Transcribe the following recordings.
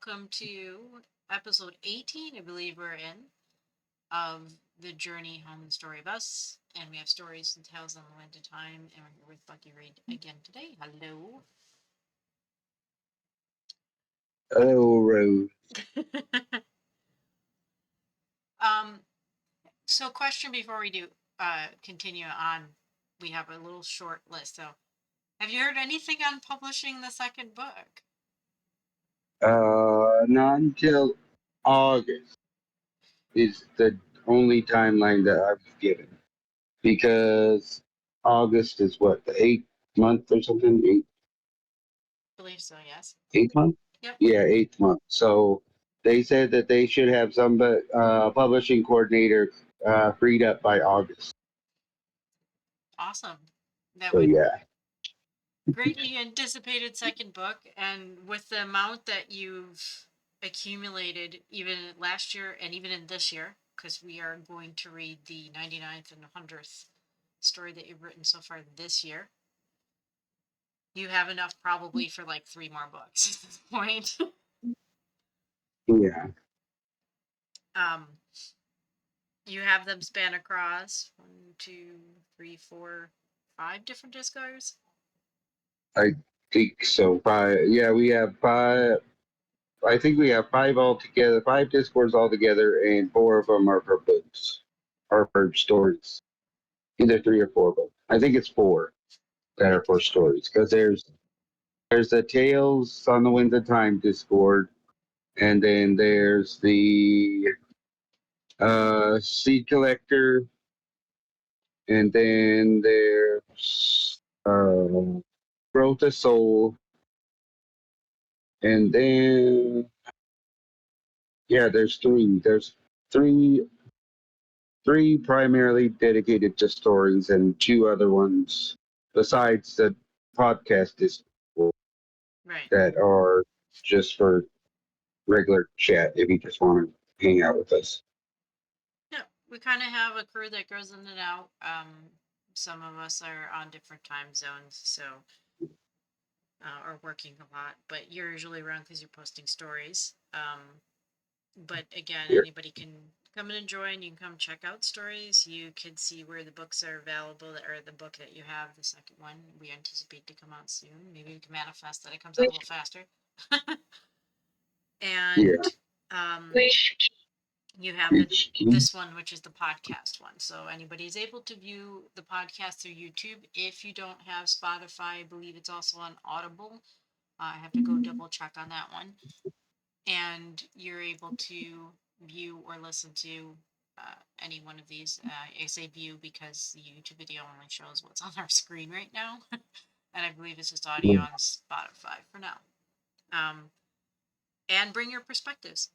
welcome to episode 18, I believe we're in, of the journey home, the story of us. And we have stories and tales on the wind of time. And we're here with Bucky Reed again today. Hello. Hello, Rose. um, so question before we do continue on. We have a little short list. So have you heard anything on publishing the second book? Not until August is the only timeline that I was given because August is what, the 8th month or something? I believe so, yes. 8th month? Yep. Yeah, 8th month. So they said that they should have some publishing coordinator freed up by August. Awesome. That So would yeah, greatly anticipated second book, and with the amount that you've accumulated even last year and even in this year, because we are going to read the 99th and 100th story that you've written so far this year, you have enough probably for like 3 more books at this point. yeah. um you have them span across 1, 2, 3, 4, 5 different discards. I think so. Yeah, we have 5. I think we have 5 altogether, 5 discords altogether, and 4 of them are for books or for stories. Either 3 or 4 books. I think it's 4 that are for stories because there's the Tales on the Winds of Time Discord, and then there's the Seed Collector, and then there's Growth of Soul, and then yeah, there's 3. There's three primarily dedicated to stories and 2 other ones besides the podcast Right. that are just for regular chat if you just want to hang out with us. Yeah, we kind of have a crew that goes in and out. Some of us are on different time zones, so are working a lot, but you're usually around because you're posting stories. But again, Here. anybody can come and join. You can come check out stories. You can see where the books are available, or the book that you have, the second one, we anticipate to come out soon. Maybe we can manifest that it comes out a little faster. Yeah. And you have this one, which is the podcast one. So anybody is able to view the podcast through YouTube. If you don't have Spotify, I believe it's also on Audible. I have to go double check on that one. And you're able to view or listen to any one of these. I say view because the YouTube video only shows what's on our screen right now. And I believe it's just audio on Spotify for now. And bring your perspectives.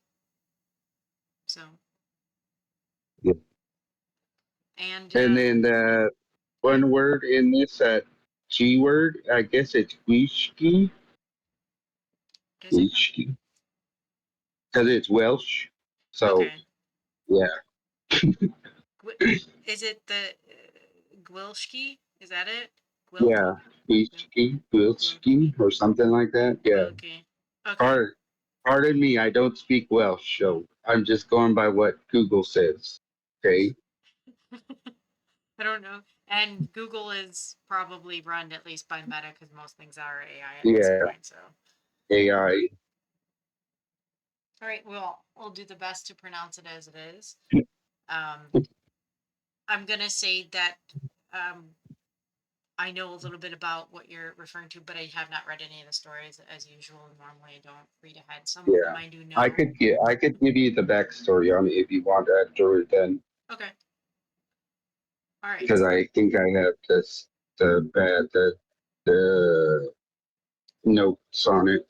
So. Yeah. And then the one word in this G word, I guess it's Gwyllgi. Gwyllgi. Because it's Welsh. So, okay. Yeah. Is it the Gwyllgi? Is that it? Yeah. Gwyllgi or something like that. Yeah. Okay. Okay. Pardon me, I don't speak Welsh, so I'm just going by what Google says. Okay. I don't know. And Google is probably run at least by Meta because most things are AI at this Yeah. point. So. AI. All right. We'll do the best to pronounce it as it is. I'm gonna say that I know a little bit about what you're referring to, but I have not read any of the stories as usual. Normally, I don't read ahead. Some of them I do know. I could give you the backstory on it if you want after it then. Okay. All right. Because I think I have the notes on it.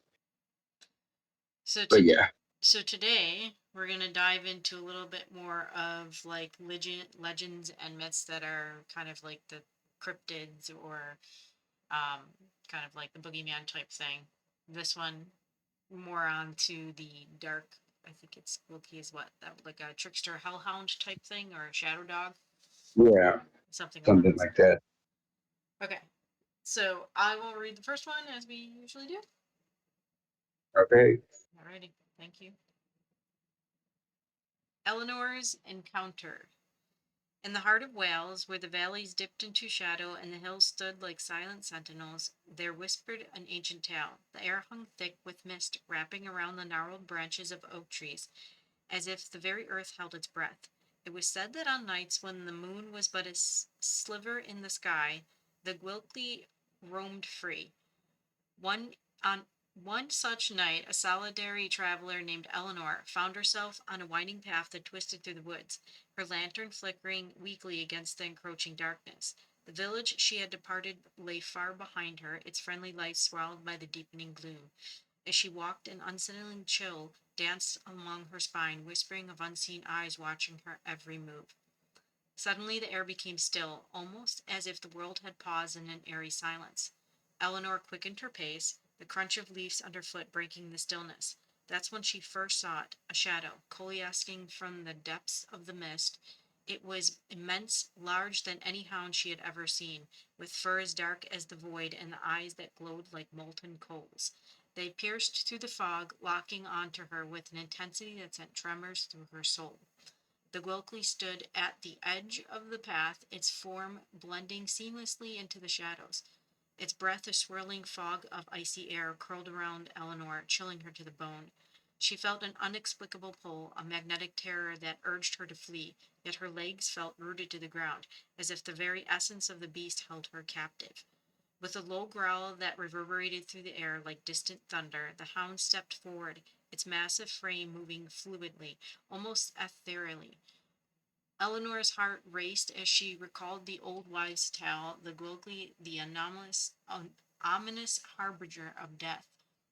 But yeah. So today we're gonna dive into a little bit more of like legends and myths that are kind of like the cryptids or kind of like the boogeyman type thing. This one more on to the dark. I think it's Gwyllgi is what that like a trickster hellhound type thing or a shadow dog. Yeah. Something like that. Okay, so I will read the first one as we usually do. Okay. Alrighty. Eleanor's Encounter. In the heart of Wales, where the valleys dipped into shadow and the hills stood like silent sentinels, there whispered an ancient tale. The air hung thick with mist, wrapping around the gnarled branches of oak trees, as if the very earth held its breath. It was said that on nights when the moon was but a sliver in the sky, the Gwyllgi roamed free. One on one such night, a solitary traveler named Eleanor found herself on a winding path that twisted through the woods, her lantern flickering weakly against the encroaching darkness. The village she had departed lay far behind her, its friendly lights swallowed by the deepening gloom. As she walked, an unsettling chill danced along her spine, whispering of unseen eyes watching her every move. Suddenly the air became still, almost as if the world had paused in an airy silence. Eleanor quickened her pace, the crunch of leaves underfoot breaking the stillness. That's when she first saw it, a shadow, coalescing from the depths of the mist. It was immense, larger than any hound she had ever seen, with fur as dark as the void and the eyes that glowed like molten coals. They pierced through the fog, locking onto her with an intensity that sent tremors through her soul. The Gwyllgi stood at the edge of the path, its form blending seamlessly into the shadows. Its breath a swirling fog of icy air curled around Eleanor, chilling her to the bone. She felt an inexplicable pull, a magnetic terror that urged her to flee, yet her legs felt rooted to the ground, as if the very essence of the beast held her captive. With a low growl that reverberated through the air like distant thunder, the hound stepped forward, its massive frame moving fluidly, almost ethereally. Eleanor's heart raced as she recalled the old wives' tale, the Gwyllgi, the ominous harbinger of death,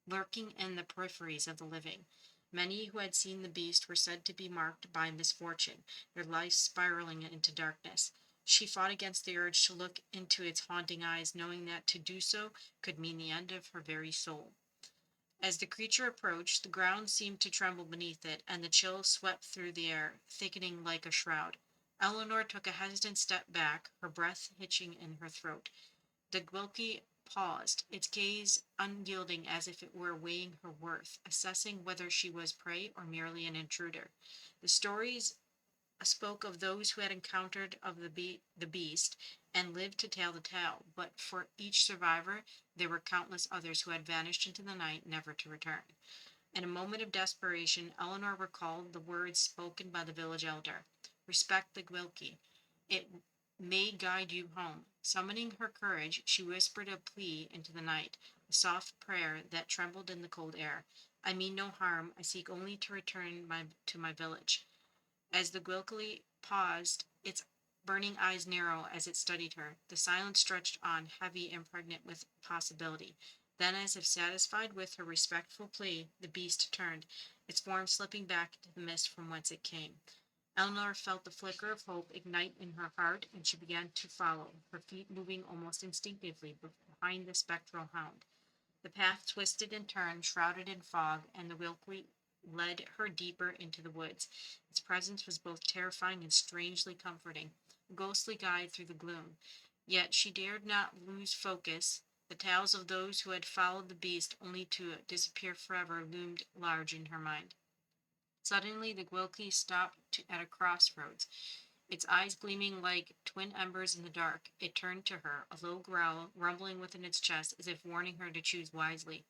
lurking in the peripheries of the living. Many who had seen the beast were said to be marked by misfortune, their lives spiraling into darkness. She fought against the urge to look into its haunting eyes, knowing that to do so could mean the end of her very soul. As the creature approached, the ground seemed to tremble beneath it, and the chill swept through the air, thickening like a shroud. Eleanor took a hesitant step back, her breath hitching in her throat. The Gwyllgi paused, its gaze unyielding as if it were weighing her worth, assessing whether she was prey or merely an intruder. The stories spoke of those who had encountered of the beast and lived to tell the tale, but for each survivor there were countless others who had vanished into the night, never to return. In a moment of desperation, Eleanor recalled the words spoken by the village elder. Respect the Gwyllgi. It may guide you home. Summoning her courage, she whispered a plea into the night, a soft prayer that trembled in the cold air. I mean no harm. I seek only to return to my village. As the Gwyllgi paused, its burning eyes narrow as it studied her, the silence stretched on, heavy and pregnant with possibility. Then, as if satisfied with her respectful plea, the beast turned, its form slipping back into the mist from whence it came. Eleanor felt the flicker of hope ignite in her heart, and she began to follow, her feet moving almost instinctively behind the spectral hound. The path twisted and turned, shrouded in fog, and the Gwyllgi led her deeper into the woods. Its presence was both terrifying and strangely comforting, a ghostly guide through the gloom. Yet she dared not lose focus. The tales of those who had followed the beast only to disappear forever loomed large in her mind. Suddenly, the Gwyllgi stopped at a crossroads, its eyes gleaming like twin embers in the dark. It turned to her, a low growl rumbling within its chest as if warning her to choose wisely.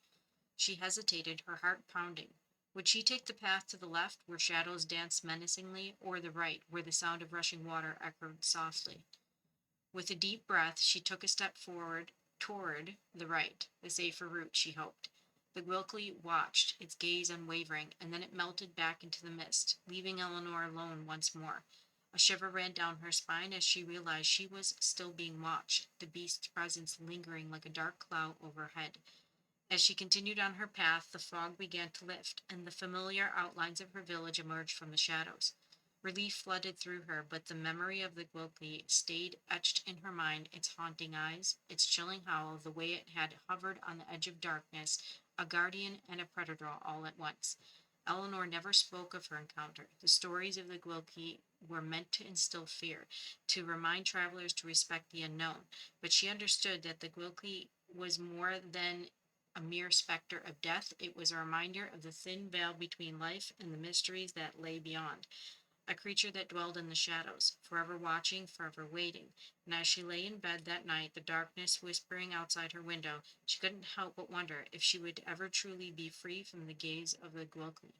She hesitated, her heart pounding. Would she take the path to the left, where shadows danced menacingly, or the right, where the sound of rushing water echoed softly? With a deep breath, she took a step forward toward the right, the safer route, she hoped. The Gwyllgi watched, its gaze unwavering, and then it melted back into the mist, leaving Eleanor alone once more. A shiver ran down her spine as she realized she was still being watched, the beast's presence lingering like a dark cloud overhead. As she continued on her path, the fog began to lift, and the familiar outlines of her village emerged from the shadows. Relief flooded through her, but the memory of the Gwyllgi stayed etched in her mind, its haunting eyes, its chilling howl, the way it had hovered on the edge of darkness, a guardian and a predator all at once. Eleanor never spoke of her encounter. The stories of the Gwyllgi were meant to instill fear, to remind travelers to respect the unknown, but she understood that the Gwyllgi was more than a mere specter of death. It was a reminder of the thin veil between life and the mysteries that lay beyond. a creature that dwelled in the shadows, forever watching, forever waiting. And as she lay in bed that night, the darkness whispering outside her window, she couldn't help but wonder if she would ever truly be free from the gaze of the Gwyllgi.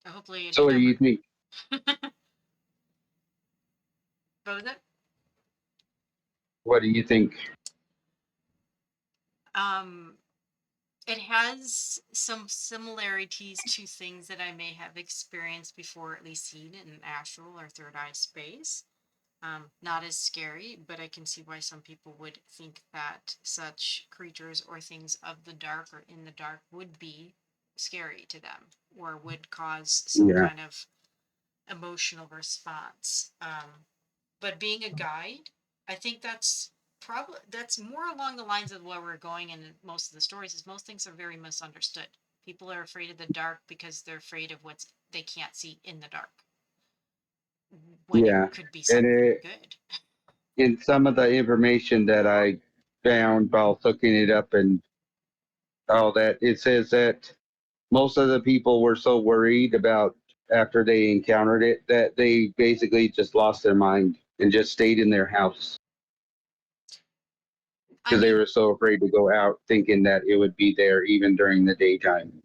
Hopefully I So did what do that you think? right. What was it? What do you think? Um, it has some similarities to things that I may have experienced before, at least seen in astral or third eye space. Not as scary, but I can see why some people would think that such creatures or things of the dark or in the dark would be scary to them or would cause some Yeah, kind of emotional response. But being a guide, I think that's more along the lines of where we're going in most of the stories. Is most things are very misunderstood. People are afraid of the dark because they're afraid of what they can't see in the dark when it yeah. could be And something good. in some of the information that I found while looking it up and all that, it says that most of the people were so worried about after they encountered it that they basically just lost their mind and just stayed in their house I because they mean, were so afraid to go out thinking that it would be there even during the daytime.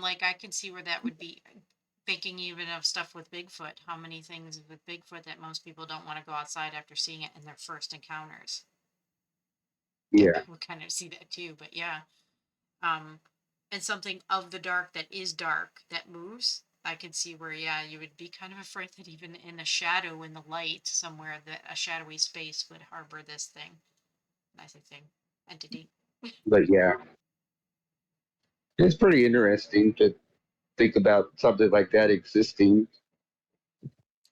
like I can see where that would be. Thinking even of stuff with Bigfoot, how many things with Bigfoot that most people don't want to go outside after seeing it in their first encounters. Yeah, We kind of see that too, but yeah. Um, and something of the dark that is dark that moves, I could see where, yeah, you would be kind of afraid that even in a shadow in the light somewhere, that a shadowy space would harbor this thing. I say thing, entity. but yeah, it's pretty interesting to think about something like that existing.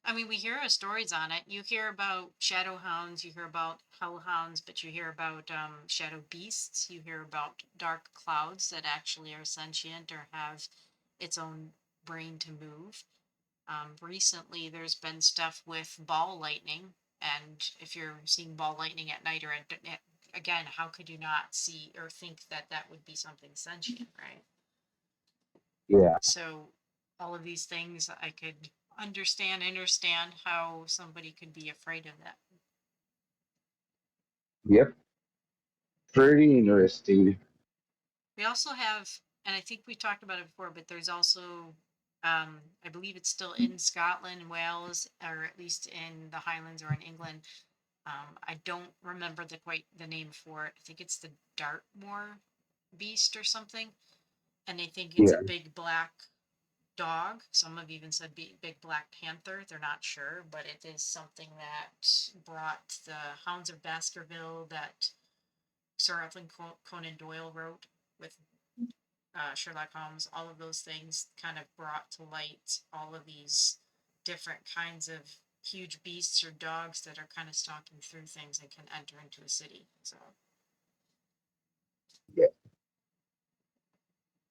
I mean, we hear stories on it. You hear about shadow hounds, you hear about hellhounds, but you hear about shadow beasts. You hear about dark clouds that actually are sentient or have its own brain to move. Recently, there's been stuff with ball lightning, and if you're seeing ball lightning at night or again, how could you not see or think that that would be something sentient, right? Yeah, So all of these things I could understand how somebody could be afraid of that. yep, pretty interesting. We also have, and I think we talked about it before, but there's also, I believe it's still in Scotland, Wales, or at least in the Highlands or in England. I don't remember the name for it. I think it's the Dartmoor beast or something, and I think it's a Yeah, big black dog. Some have even said big black panther. They're not sure, but it is something that brought the Hounds of Baskerville that Sir Arthur Conan Doyle wrote with Sherlock Holmes. All of those things kind of brought to light all of these different kinds of huge beasts or dogs that are kind of stalking through things and can enter into a city. So, yeah,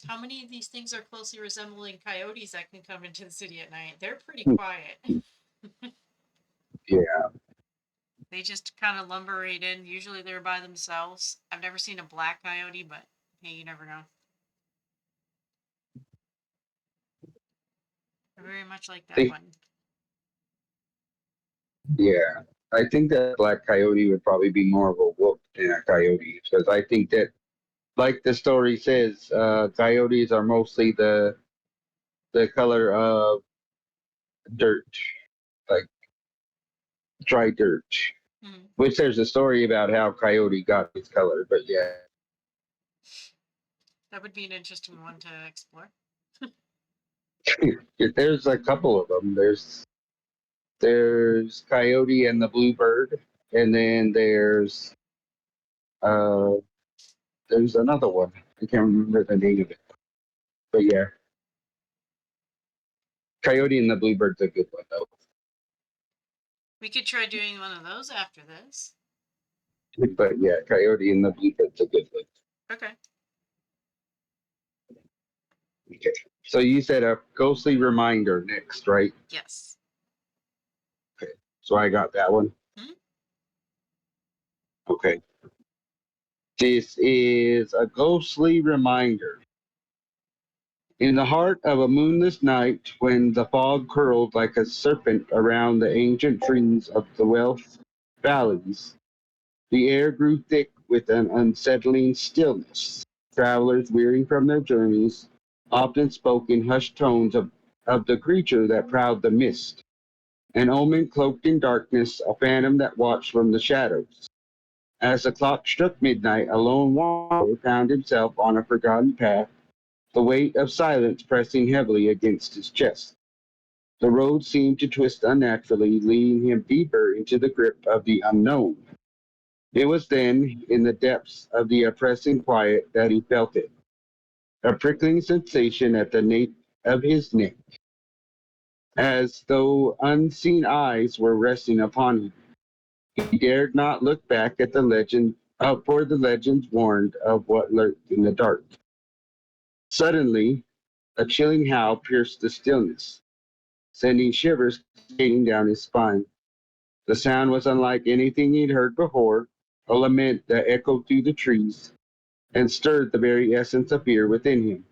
how many of these things are closely resembling coyotes that can come into the city at night? They're pretty quiet. yeah. They just kind of lumber right in. Usually they're by themselves. I've never seen a black coyote, but hey, you never know. I very much like that Think, one. yeah. I think that black coyote would probably be more of a wolf than a coyote because I think that, like the story says, coyotes are mostly the color of dirt, like dry dirt. Mm-hmm. Which there's a story about how coyote got its color, but yeah, That would be an interesting one to explore. there's a couple of them. There's coyote and the bluebird, and then uh there's another one. I can't remember the name of it, but yeah, coyote and the bluebird's a good one though. We could try doing one of those after this. But yeah, coyote and the bluebird's a good one. Okay. Okay. So you said a ghostly reminder next, right? Yes. Okay. So I got that one. Hmm? Okay. This is a ghostly reminder. In the heart of a moonless night, when the fog curled like a serpent around the ancient trees of the Welsh valleys, the air grew thick with an unsettling stillness. Travelers, weary from their journeys, often spoke in hushed tones of the creature that prowled the mist, an omen cloaked in darkness, a phantom that watched from the shadows. As the clock struck midnight, a lone wanderer found himself on a forgotten path, the weight of silence pressing heavily against his chest. The road seemed to twist unnaturally, leading him deeper into the grip of the unknown. It was then, in the depths of the oppressing quiet, that he felt it, a prickling sensation at the nape of his neck, as though unseen eyes were resting upon him. He dared not look back at the legend, for the legends warned of what lurked in the dark. Suddenly, a chilling howl pierced the stillness, sending shivers skating down his spine. The sound was unlike anything he'd heard before, a lament that echoed through the trees and stirred the very essence of fear within him.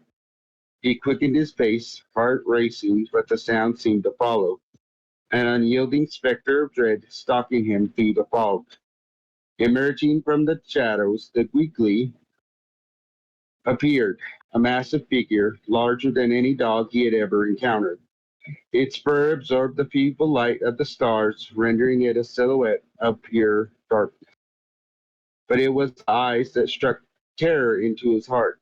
He quickened his pace, heart racing, but the sound seemed to follow, an unyielding specter of dread stalking him through the fog. Emerging from the shadows, the Gwyllgi appeared, a massive figure, larger than any dog he had ever encountered. Its fur absorbed the feeble light of the stars, rendering it a silhouette of pure darkness. But it was the eyes that struck terror into his heart.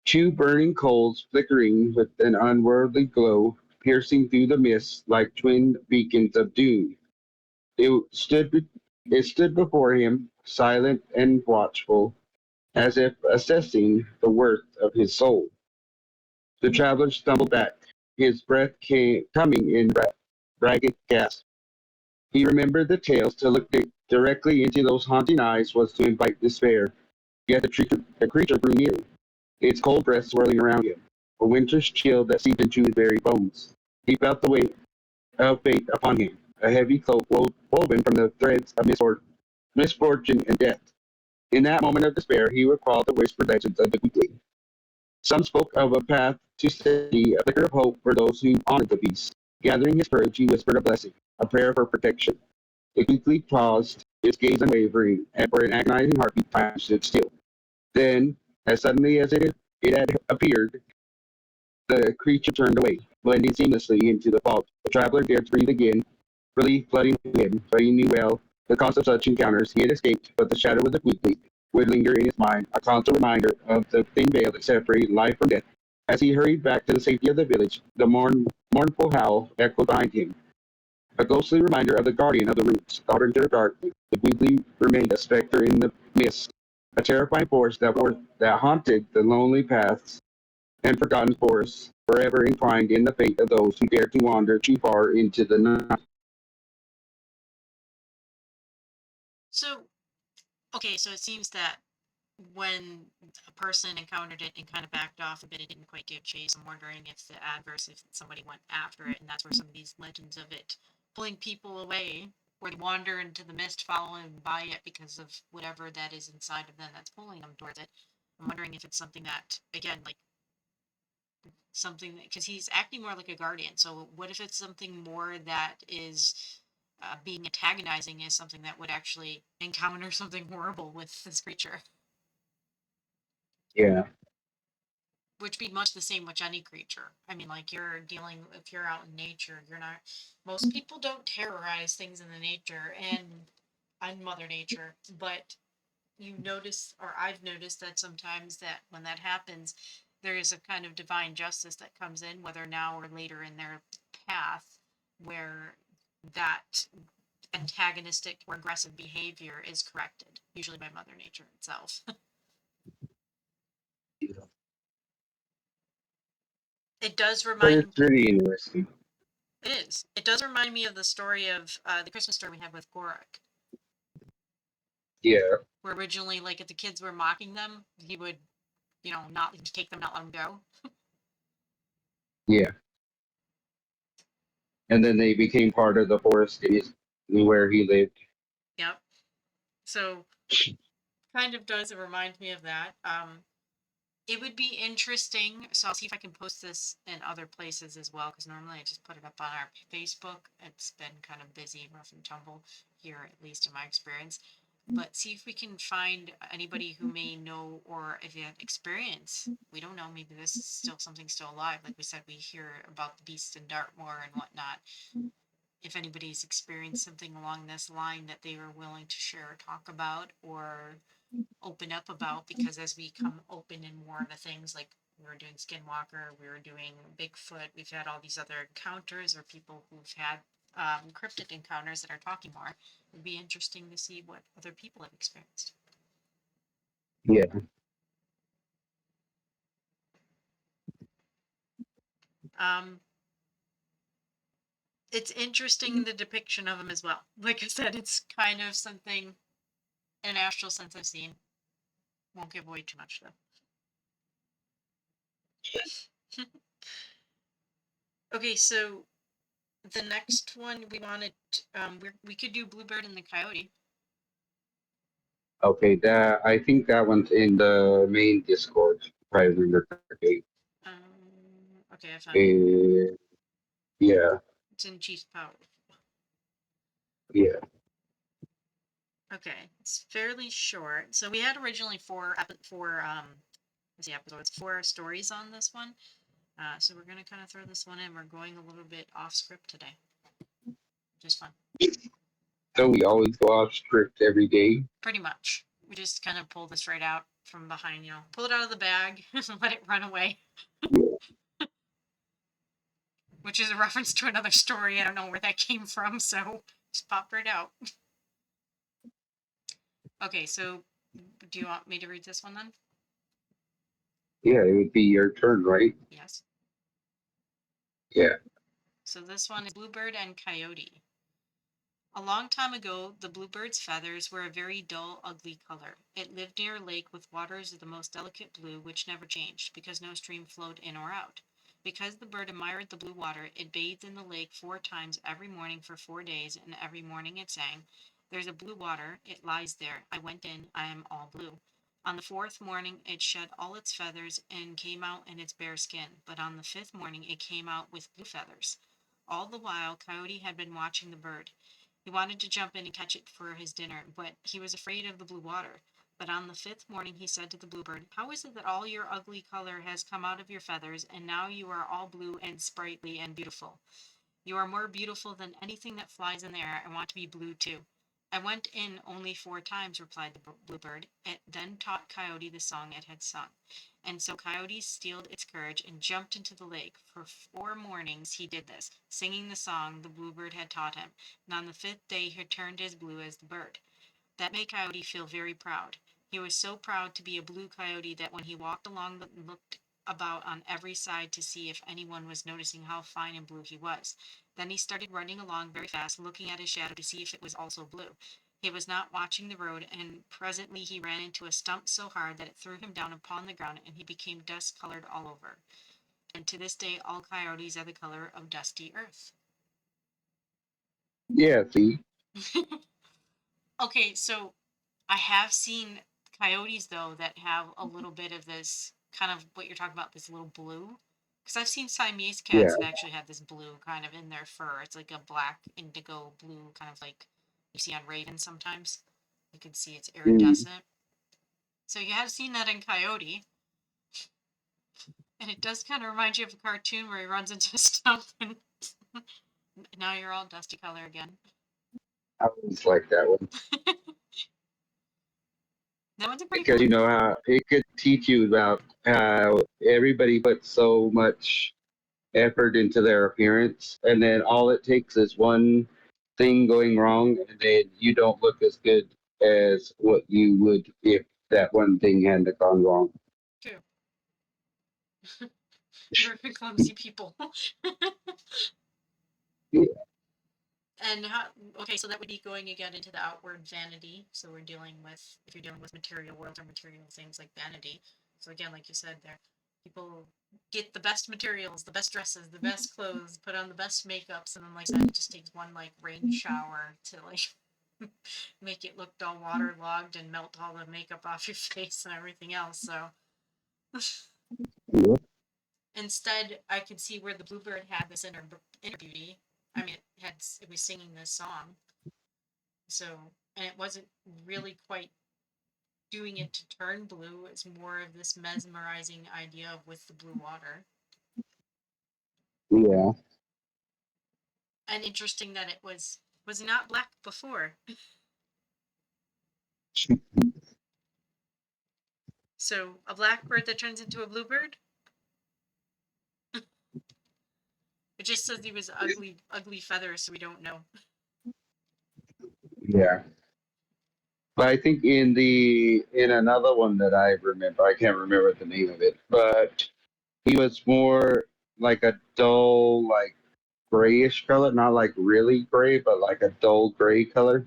Two burning coals flickering with an unworldly glow, piercing through the mist like twin beacons of doom. It stood, it stood before him, silent and watchful, as if assessing the worth of his soul. The traveler stumbled back, his breath coming in ragged gasps. He remembered the tales. To look directly into those haunting eyes was to invite despair. Yet the creature grew near, its cold breath swirling around him, a winter's chill that seeped into his very bones. He felt the weight of fate upon him, a heavy cloak woven from the threads of misfortune and death. In that moment of despair, he recalled the whispered legends of the Gwyllgi. Some spoke of a path to safety, a flicker of hope for those who honored the beast. Gathering his courage, he whispered a blessing, a prayer for protection. The Gwyllgi paused, its gaze unwavering, and for an agonizing heartbeat, time stood still. Then, as suddenly as it had appeared, the creature turned away, blending seamlessly into the fog. The traveler dared to breathe again, relief flooding him, but he knew well the cost of such encounters. He had escaped, but the shadow of the Gwyllgi would linger in his mind, a constant reminder of the thin veil that separated life from death. As he hurried back to the safety of the village, the mournful howl echoed behind him, a ghostly reminder of the guardian of the roots. Harbinger of darkness, the Gwyllgi remained a specter in the mist, a terrifying force that haunted the lonely paths and forgotten forests, forever entwined in the fate of those who dared to wander too far into the night. So, okay, so it seems that when a person encountered it and kind of backed off a bit, it didn't quite give chase. I'm wondering if the adverse, if somebody went after it, and that's where some of these legends of it pulling people away, where they wander into the mist following by it because of whatever that is inside of them that's pulling them towards it. I'm wondering if it's something that, again, like something that, because he's acting more like a guardian. So what if it's something more that is being antagonizing, is something that would actually encounter something horrible with this creature? Yeah. Which be much the same with any creature. I mean, like you're dealing, if you're out in nature, you're not, most people don't terrorize things in the nature and on Mother Nature, but you notice, or I've noticed that sometimes that when that happens, there is a kind of divine justice that comes in, whether now or later in their path, where that antagonistic or aggressive behavior is corrected, usually by Mother Nature itself. It does But remind it's really interesting. It is. It does remind me of the story of the Christmas story we had with Gorak, Yeah. where originally, like, if the kids were mocking them, he would, not take them, not let them go. Yeah. And then they became part of the forest where he lived. Yep. So kind of does remind me of that. It would be interesting. So I'll see if I can post this in other places as well, because normally I just put it up on our Facebook. It's been kind of busy, rough and tumble here, at least in my experience. But see if we can find anybody who may know, or if you have experience. We don't know. Maybe this is still something still alive. Like we said, we hear about the beasts in Dartmoor and whatnot. If anybody's experienced something along this line that they were willing to share or talk about, or open up about, because as we come open in more of the things, like we were doing Skinwalker, we were doing Bigfoot, we've had all these other encounters, or people who've had cryptid encounters that are talking more. It'd be interesting to see what other people have experienced. Yeah. Um, it's interesting, the depiction of them as well. Like I said, it's kind of something in an astral sense I've seen. Won't give away too much though. Okay, so the next one we wanted, we could do Bluebird and the Coyote. Okay, that I think that one's in the main Discord, if I remember correctly. Okay, I found it. Uh, yeah, It's in Chief's Power. yeah. Okay, it's fairly short. So we had originally let's see, episodes, 4 stories on this one. So we're gonna kind of throw this one in. We're going a little bit off script today, just fun. So we always go off script every day. Pretty much, we just kind of pull this right out from behind, pull it out of the bag and let it run away. Which is a reference to another story. I don't know where that came from, so just popped right out. Okay, so do you want me to read this one then? Yeah, it would be your turn, right? Yes. Yeah. So this one is Bluebird and Coyote. A long time ago, the bluebird's feathers were a very dull, ugly color. It lived near a lake with waters of the most delicate blue, which never changed, because no stream flowed in or out. Because the bird admired the blue water, it bathed in the lake 4 times every morning for 4 days, and every morning it sang, "There's a blue water, it lies there. I went in, I am all blue." On the 4th morning, it shed all its feathers and came out in its bare skin, but on the 5th morning, it came out with blue feathers. All the while, Coyote had been watching the bird. He wanted to jump in and catch it for his dinner, but he was afraid of the blue water. But on the 5th morning he said to the bluebird, "How is it that all your ugly color has come out of your feathers, and now you are all blue and sprightly and beautiful? You are more beautiful than anything that flies in the air. I want to be blue too." "I went in only 4 times," replied the bluebird. It then taught Coyote the song it had sung. And so Coyote steeled its courage and jumped into the lake. For 4 mornings he did this, singing the song the bluebird had taught him, and on the 5th day he turned as blue as the bird. That made Coyote feel very proud. He was so proud to be a blue coyote that when he walked along and looked about on every side to see if anyone was noticing how fine and blue he was. Then he started running along very fast, looking at his shadow to see if it was also blue. He was not watching the road, and presently he ran into a stump so hard that it threw him down upon the ground, and he became dust-colored all over. And to this day, all coyotes are the color of dusty earth. Yeah, see? Okay, so I have seen coyotes though that have a little bit of this kind of what you're talking about, this little blue. Because I've seen Siamese cats Yeah. that actually have this blue kind of in their fur. It's like a black indigo blue, kind of like you see on ravens sometimes. You can see it's Mm. iridescent. So you have seen that in coyote, and it does kind of remind you of a cartoon where he runs into a stump and now you're all dusty color again. I always like that one. That one's a pretty Because cool you one. know how it could teach you about how everybody puts so much effort into their appearance, and then all it takes is one thing going wrong, and then you don't look as good as what you would if that one thing hadn't gone wrong. Too. We're clumsy people. Yeah. And how, okay, so that would be going again into the outward vanity. So we're dealing with, if you're dealing with material world or material things like vanity. So again, like you said there, people get the best materials, the best dresses, the best clothes, put on the best makeups, and then like I said, it just takes one like rain shower to like make it look all waterlogged and melt all the makeup off your face and everything else. So Yeah. instead, I could see where the bluebird had this inner beauty. I mean, it was singing this song, so and it wasn't really quite doing it to turn blue. It's more of this mesmerizing idea of with the blue water. Yeah. And interesting that it was not black before. So a blackbird that turns into a bluebird. It just says he was ugly feathers, so we don't know. Yeah. But I think in another one that I remember, I can't remember the name of it, but he was more like a dull, like grayish color, not like really gray, but like a dull gray color.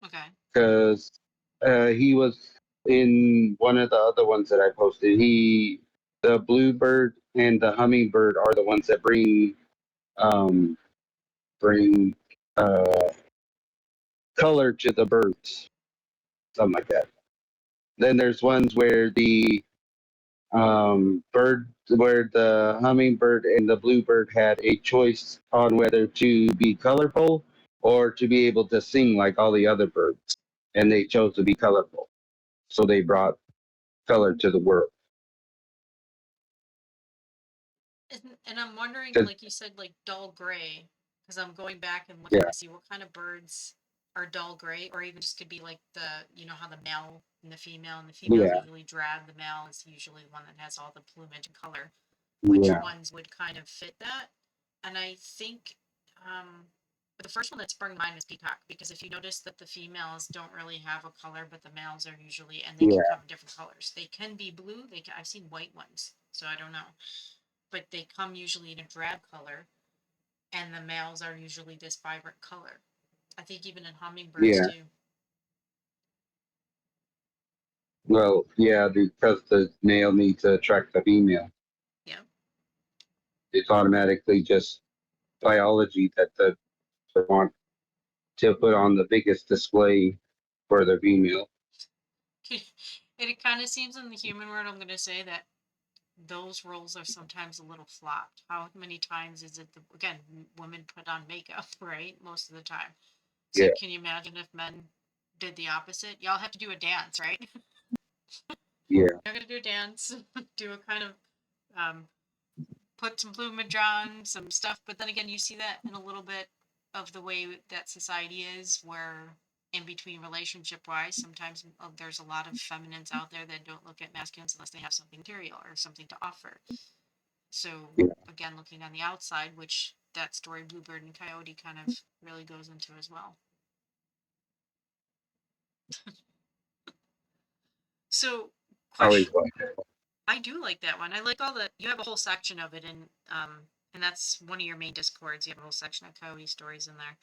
Okay. Because he was in one of the other ones that I posted. The bluebird and the hummingbird are the ones that um, bring color to the birds, something like that. Then there's ones where where the hummingbird and the bluebird had a choice on whether to be colorful or to be able to sing like all the other birds, and they chose to be colorful. So they brought color to the world. And I'm wondering, 'Cause- like you said, like dull gray, because I'm going back and looking yeah, to see what kind of birds are dull gray, or even just could be like you know how the male and the female is yeah, usually drab. The male is usually the one that has all the plumage and color. Which yeah, ones would kind of fit that? And I think um, the first one that sprung to mind was peacock, because if you notice that the females don't really have a color, but the males are usually, and they can yeah, come in different colors. They can be blue. I've seen white ones, so I don't know, but they come usually in a drab color, and the males are usually this vibrant color. I think even in hummingbirds yeah. too. Well, yeah, because the male needs to attract the female. Yeah. It's automatically just biology that they want to put on the biggest display for the female. It kind of seems in the human world, I'm going to say that those roles are sometimes a little flopped. How many times is it, again, women put on makeup, right? Most of the time. So Yeah, can you imagine if men did the opposite? Y'all have to do a dance, right? yeah, You're going to do a dance, do a kind of um, put some plumage on, some stuff. But then again, you see that in a little bit of the way that society is, where in between relationship wise, sometimes there's a lot of feminines out there that don't look at masculines unless they have something material or something to offer. So yeah. again, looking on the outside, which that story Bluebird and Coyote kind of really goes into as well. So I always question, like that. I do like that one. I like all the, you have a whole section of it, and that's one of your main discords. You have a whole section of Coyote stories in there.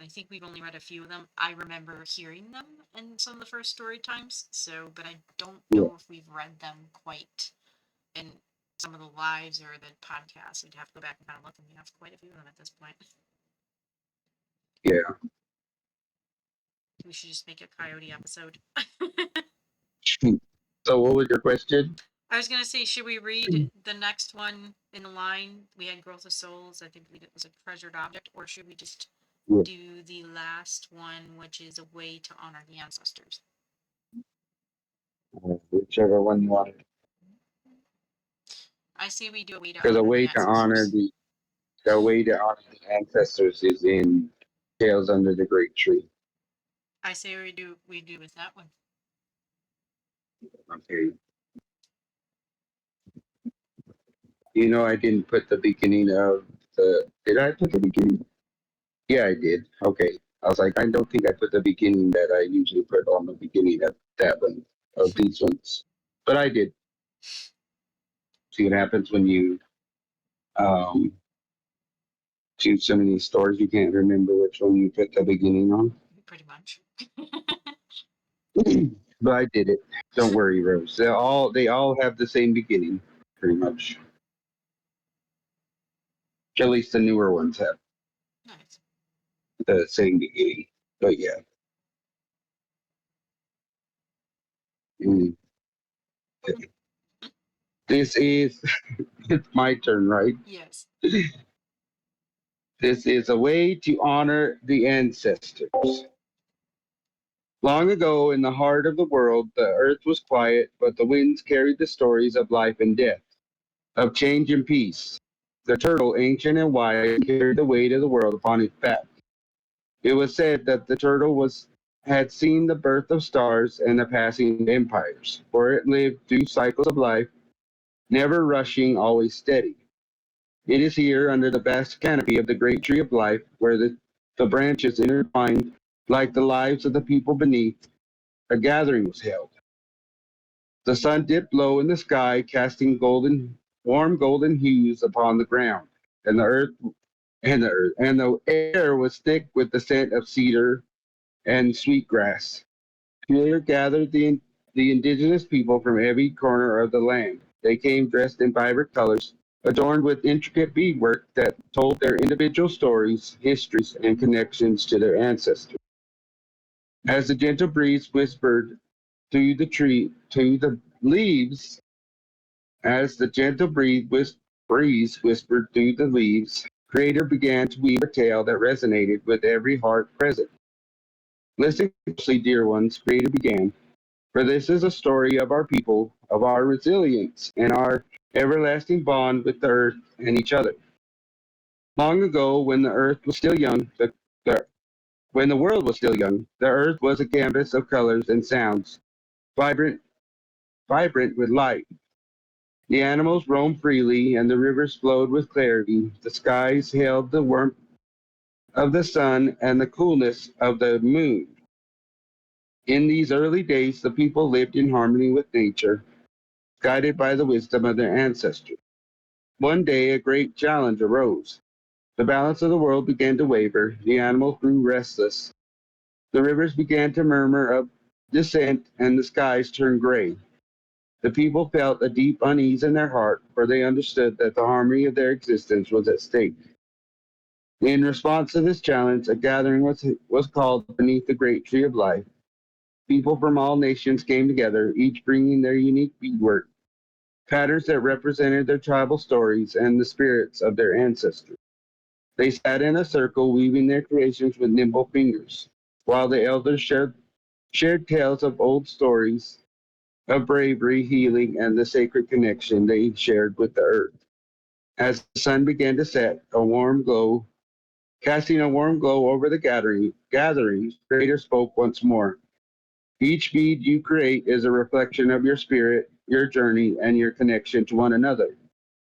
I think we've only read a few of them. I remember hearing them in some of the first story times. So, but I don't Yeah, know if we've read them quite in some of the lives or the podcasts. We'd have to go back and kind of look, and we have quite a few of them at this point. yeah. We should just make a Coyote episode. So, what was your question? I was gonna say, should we read the next one in the line? We had Growth of Souls. I think it was a treasured object, or should we just Yeah. do the last one, which is a way to honor the ancestors? Whichever one you want. I say we do a way to Because honor the ancestors. the way to honor the ancestors is in Tales Under the Great Tree. I say we do with that one. Okay. You know, I didn't put the beginning of the. Did I put the beginning? Yeah, I did. Okay. I was like, I don't think I put the beginning that I usually put on the beginning of that one, of these ones. But I did. See what happens when you um, do so many stories, you can't remember which one you put the beginning on. Pretty much. But I did it. Don't worry, Rose. They all have the same beginning, pretty much. At least the newer ones have Nice. the same beginning. But yeah. Mm. This is it's my turn, right? Yes. This is a way to honor the ancestors. Long ago, in the heart of the world, the earth was quiet, but the winds carried the stories of life and death, of change and peace. The turtle, ancient and wise, carried the weight of the world upon its back. It was said that the turtle was had seen the birth of stars and the passing of empires, for it lived through cycles of life, never rushing, always steady. It is here, under the vast canopy of the great tree of life, where the branches intertwined like the lives of the people beneath, a gathering was held. The sun dipped low in the sky, casting warm golden hues upon the ground, and the air was thick with the scent of cedar and sweetgrass. Here gathered the indigenous people from every corner of the land. They came dressed in vibrant colors, adorned with intricate beadwork that told their individual stories, histories, and connections to their ancestors. As the gentle breeze whispered through to the leaves, as the gentle breeze whispered through the leaves, Creator began to weave a tale that resonated with every heart present. Listen closely, dear ones, Creator began. For this is a story of our people, of our resilience, and our everlasting bond with the earth and each other. Long ago, when the earth was still young, the when the world was still young, the earth was a canvas of colors and sounds, vibrant, vibrant with light. The animals roamed freely, and the rivers flowed with clarity. The skies held the warmth of the sun and the coolness of the moon. In these early days, the people lived in harmony with nature, guided by the wisdom of their ancestors. One day, a great challenge arose. The balance of the world began to waver. The animals grew restless. The rivers began to murmur of dissent, and the skies turned gray. The people felt a deep unease in their heart, for they understood that the harmony of their existence was at stake. In response to this challenge, a gathering was called beneath the great tree of life. People from all nations came together, each bringing their unique beadwork, patterns that represented their tribal stories and the spirits of their ancestors. They sat in a circle, weaving their creations with nimble fingers, while the elders shared tales of old stories of bravery, healing, and the sacred connection they shared with the earth. As the sun began to set, casting a warm glow over the gatherings, Creator spoke once more. Each bead you create is a reflection of your spirit, your journey, and your connection to one another.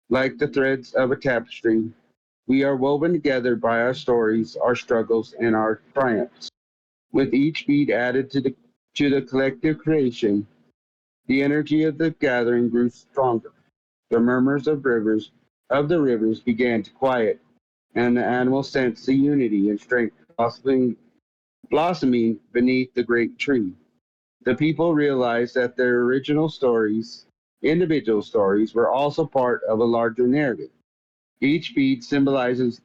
Like the threads of a tapestry, we are woven together by our stories, our struggles, and our triumphs. With each bead added to the collective creation, the energy of the gathering grew stronger. The murmurs of the rivers began to quiet, and the animals sensed the unity and strength blossoming beneath the great tree. The people realized that their individual stories, were also part of a larger narrative. Each bead symbolized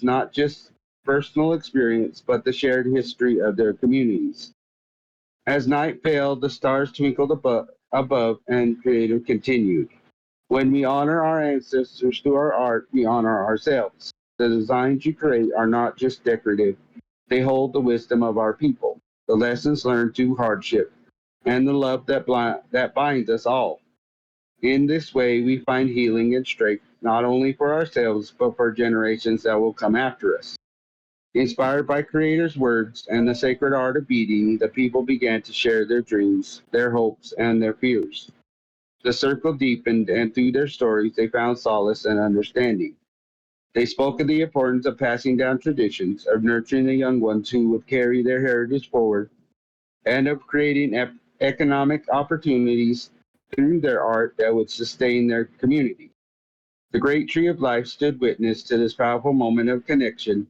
not just personal experience, but the shared history of their communities. As night fell, the stars twinkled above, and Creator continued. When we honor our ancestors through our art, we honor ourselves. The designs you create are not just decorative, they hold the wisdom of our people, the lessons learned through hardship, and the love that binds us all. In this way, we find healing and strength, not only for ourselves, but for generations that will come after us. Inspired by Creator's words and the sacred art of beading, the people began to share their dreams, their hopes, and their fears. The circle deepened, and through their stories, they found solace and understanding. They spoke of the importance of passing down traditions, of nurturing the young ones who would carry their heritage forward, and of creating economic opportunities through their art that would sustain their community. The great tree of life stood witness to this powerful moment of connection.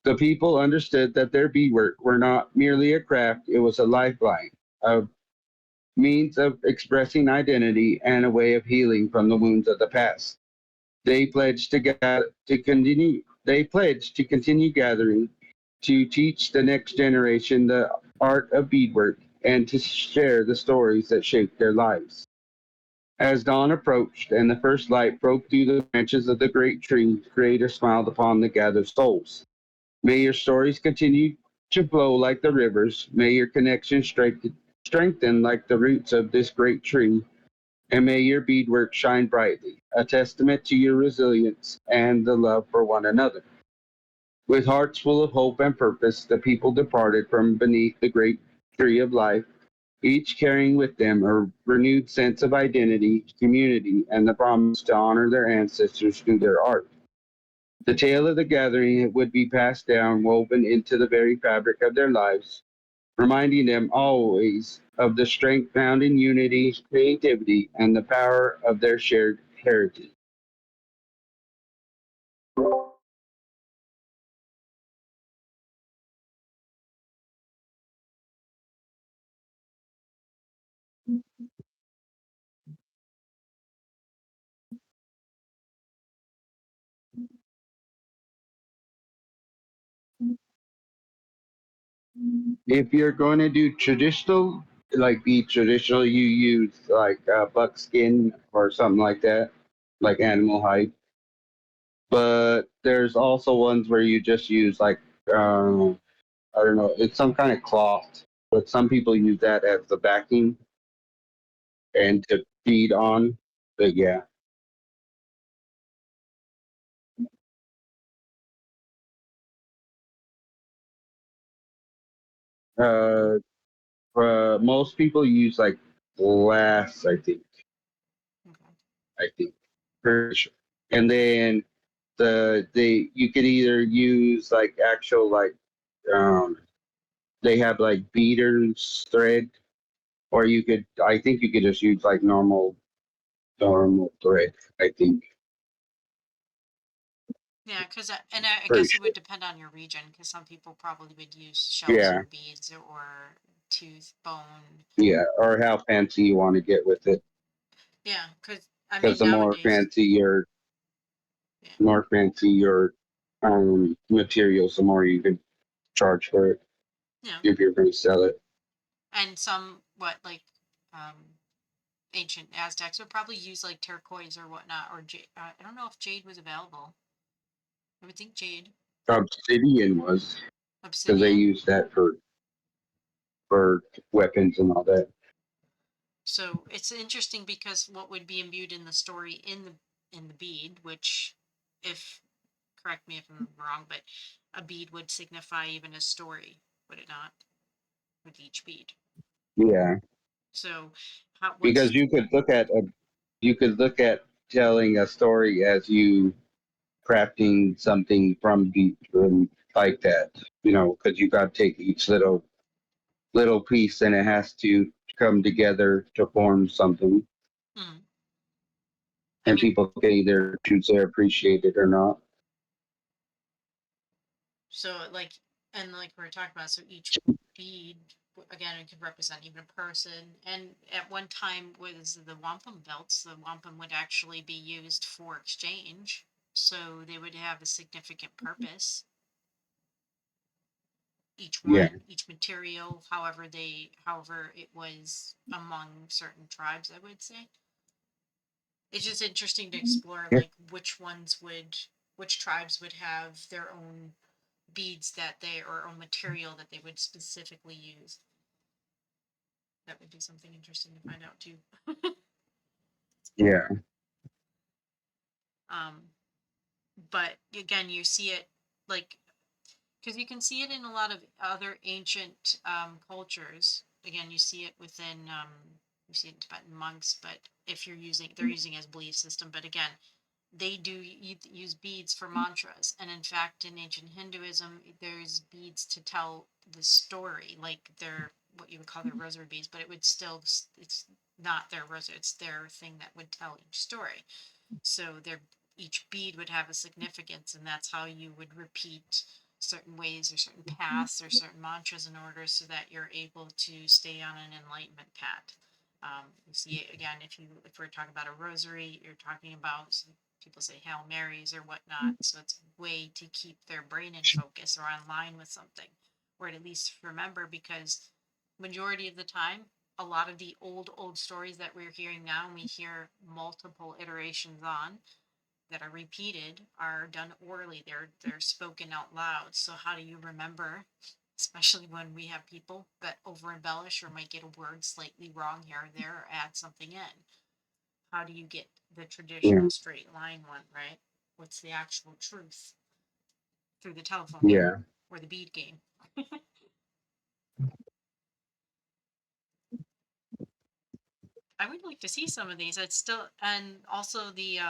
The people understood that their beadwork were not merely a craft, it was a lifeline, a means of expressing identity, and a way of healing from the wounds of the past. They pledged to continue gathering, to teach the next generation the art of beadwork, and to share the stories that shaped their lives. As dawn approached and the first light broke through the branches of the great tree, Creator smiled upon the gathered souls. May your stories continue to flow like the rivers. May your connection strengthen like the roots of this great tree. And may your beadwork shine brightly, a testament to your resilience and the love for one another. With hearts full of hope and purpose, the people departed from beneath the great tree of life, each carrying with them a renewed sense of identity, community, and the promise to honor their ancestors through their art. The tale of the gathering would be passed down, woven into the very fabric of their lives, reminding them always of the strength found in unity, creativity, and the power of their shared heritage. If you're going to do traditional, like be traditional, you use like buckskin or something like that, like animal hide. But there's also ones where you just use like I don't know, it's some kind of cloth, but some people use that as the backing and to feed on. But yeah, uh, most people use like glass. Okay. I think, pretty sure. And then you could either use like actual like um they have like beaters thread, or you could I think you could just use like normal thread. I think, Yeah, because I pretty guess it sure. would depend on your region, because some people probably would use shells Yeah, for beads or tooth, bone. yeah, or how fancy you want to get with it. Yeah, because I Because mean the nowadays, yeah, more fancy your materials, the more you can charge for it yeah, if you're going to sell it. and some what like um ancient Aztecs would probably use like turquoise or whatnot, or jade. I don't know if jade was available. I would think jade, Obsidian was because they obsidian. used that for weapons and all that. So it's interesting because what would be imbued in the story in the bead, which, if correct me if I'm wrong, but a bead would signify even a story, would it not? With each bead. Yeah, So, how because what's you could look at telling a story as you crafting something from like that. You know, because you got to take each little piece and it has to come together to form something, hmm, I and mean, people can either choose to appreciate it or not. so like, and like we are talking about, so each bead again it could represent even a person. And at one time was the wampum belts. The wampum would actually be used for exchange, so they would have a significant purpose. Each Yeah, one, each material, however it was among certain tribes, I would say. It's just interesting to explore yeah, like which tribes would have their own beads that they or own material that they would specifically use. That would be something interesting to find out too. yeah, um but again, you see it like, because you can see it in a lot of other ancient cultures. Again, you see it within you see it in Tibetan monks, but if you're using they're using it as belief system. But again, they do use beads for mantras, and in fact in ancient Hinduism there's beads to tell the story, like they're what you would call their rosary beads, but it would still, it's not their rosary, it's their thing that would tell each story. So their each bead would have a significance, and that's how you would repeat certain ways or certain paths or certain mantras in order so that you're able to stay on an enlightenment path. You see it again if we're talking about a rosary, you're talking about, people say Hail Marys or whatnot. So it's a way to keep their brain in focus or online with something, or at least remember, because majority of the time, a lot of the old stories that we're hearing now, and we hear multiple iterations on that are repeated, are done orally. They're spoken out loud. So how do you remember, especially when we have people that over embellish or might get a word slightly wrong here or there or add something in? How do you get the Yeah. traditional straight line one, right? What's the actual truth through the telephone game Yeah. or the bead game? I would like to see some of these. It's still, and also the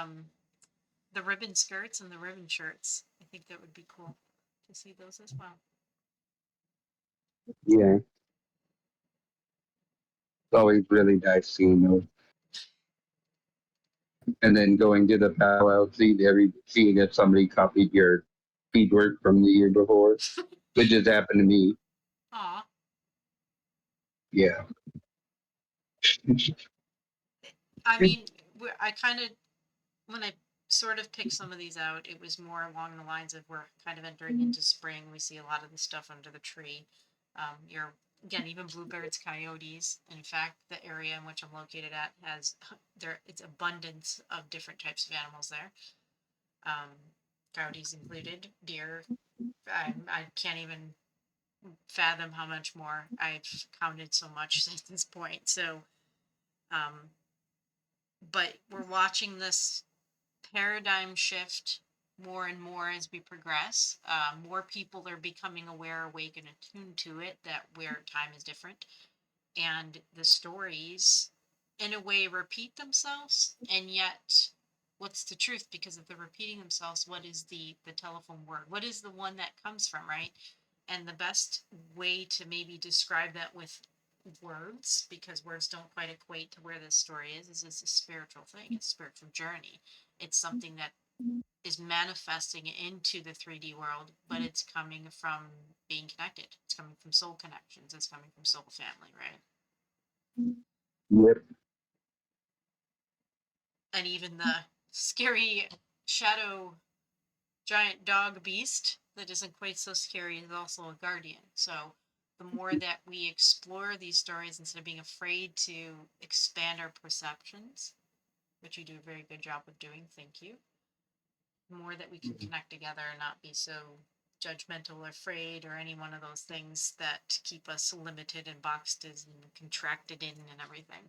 ribbon skirts and the ribbon shirts. I think that would be cool to see those as well. Yeah. It's always really nice seeing those. And then going to the powwow, seeing if somebody copied your beadwork from the year before, which just happened to me. Aw, Yeah. I mean, I kind of, when I sort of picked some of these out, it was more along the lines of we're kind of entering into spring. We see a lot of the stuff under the tree. You're again, even bluebirds, coyotes. In fact, the area in which I'm located at has there it's abundance of different types of animals there. Um, Coyotes included, deer. I can't even fathom how much more I've counted so much since this point. So, um, but we're watching this paradigm shift more and more as we progress. More people are becoming aware, awake, and attuned to it that where time is different, and the stories, in a way, repeat themselves. And yet, what's the truth? Because if they're repeating themselves, what is the telephone word? What is the one that comes from, right? And the best way to maybe describe that with words, because words don't quite equate to where this story is it's a spiritual thing, it's a spiritual journey. It's something that is manifesting into the 3D world, but it's coming from being connected. It's coming from soul connections. It's coming from soul family, right? Yep. And even the scary shadow giant dog beast that isn't quite so scary is also a guardian. So the more that we explore these stories instead of being afraid to expand our perceptions, which you do a very good job of doing, thank you, the more that we can connect together and not be so judgmental or afraid or any one of those things that keep us limited and boxed in and contracted in and everything.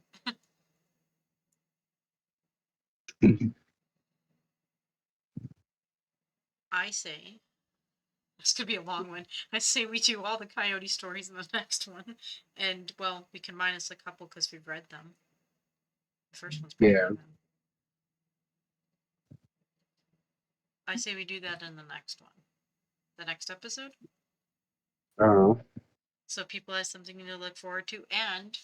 I say this could be a long one. I say we do all the coyote stories in the next one, and well, we can minus a couple because we've read them. The first one's pretty Yeah. long. Then I say we do that in the next one, the next episode, Uh, so people have something to look forward to. And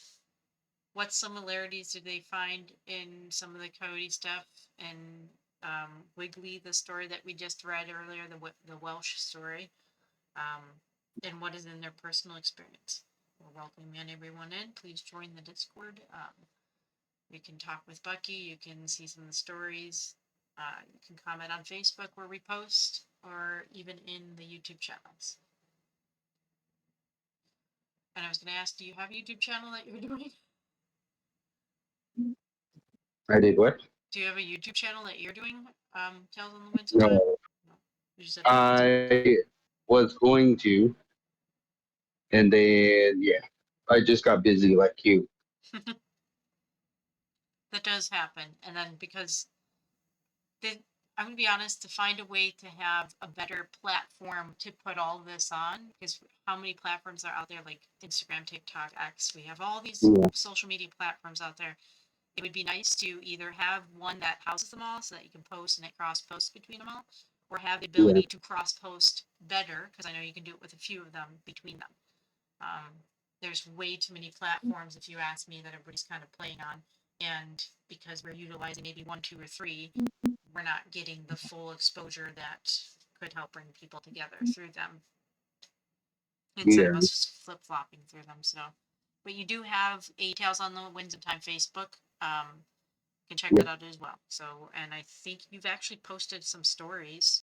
what similarities do they find in some of the coyote stuff and Wiggly, the story that we just read earlier, the Welsh story, um, and what is in their personal experience? We're welcoming everyone in. Please join the Discord. You can talk with Bucky. You can see some of the stories. You can comment on Facebook where we post, or even in the YouTube channels. And I was going to ask, do you have a YouTube channel that you're doing? I did what? Do you have a YouTube channel that you're doing? Tales in the Winds of Time? No. No. You just have a YouTube. I was going to, and then yeah, I just got busy like you. That does happen. And then because I'm going to be honest, to find a way to have a better platform to put all this on, because how many platforms are out there like Instagram, TikTok, X? We have all these Yeah. social media platforms out there. It would be nice to either have one that houses them all so that you can post and it cross posts between them all, or have the Yeah. ability to cross post better, because I know you can do it with a few of them between them. Um, there's way too many platforms, if you ask me, that everybody's kind of playing on. And because we're utilizing maybe one, two, or three, we're not getting the full exposure that could help bring people together through them instead of Yeah. us flip flopping through them. So, but you do have a Tales on the Winds of Time Facebook. You can check that Yep. out as well. So, and I think you've actually posted some stories